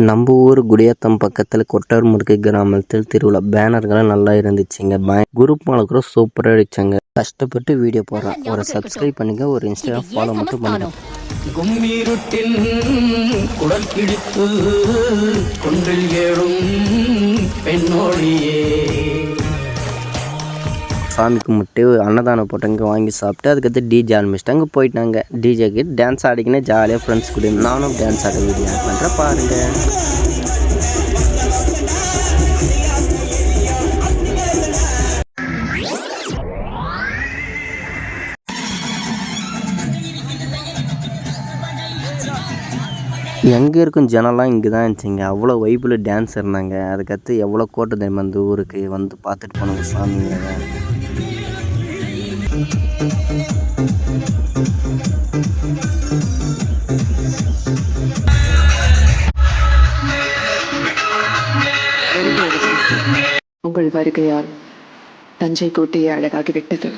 நம்ம ஊர் குடியாத்தம் பக்கத்தில் கொட்டார்முறுக்கு கிராமத்தில் திருவிழா பேனர்கள்லாம் நல்லா இருந்துச்சுங்க. குரூப் மாலை கூட சூப்பராக அடிச்சாங்க. கஷ்டப்பட்டு வீடியோ போடுறேன். ஒரு சப்ஸ்கிரைப் பண்ணுங்க, ஒரு இன்ஸ்டாகிராம் ஃபாலோ மட்டும் பண்ணுங்க. கும்மீருட்டின் குடல் கிழித்து குன்றில் ஏழும் பெண்ணோழியே சாமி கும்பிட்டு அன்னதானம் போட்டவங்க வாங்கி சாப்பிட்டு அதுக்கடுத்து டிஜே ஆரம்பிச்சிட்டாங்க. போயிட்டாங்க டிஜேக்கு டான்ஸ் ஆடிக்கினே ஜாலியாக ஃப்ரெண்ட்ஸ் கூட நானும் டான்ஸ் ஆட வீடியோ ஆட் பண்ணுறேன் பாருங்கள். எங்கே இருக்கும் ஜனம்லாம் இங்கே தான் இருந்துச்சுங்க. அவ்வளோ வைப்பில் டான்ஸ் இருந்தாங்க. அதுக்கடுத்து எவ்வளோ கோட்டை தெரியுமா அந்த ஊருக்கு வந்து பார்த்துட்டு போனாங்க சாமிங்க. உங்கள் வருகையால் தஞ்சை கோட்டையை அழகாகிவிட்டது.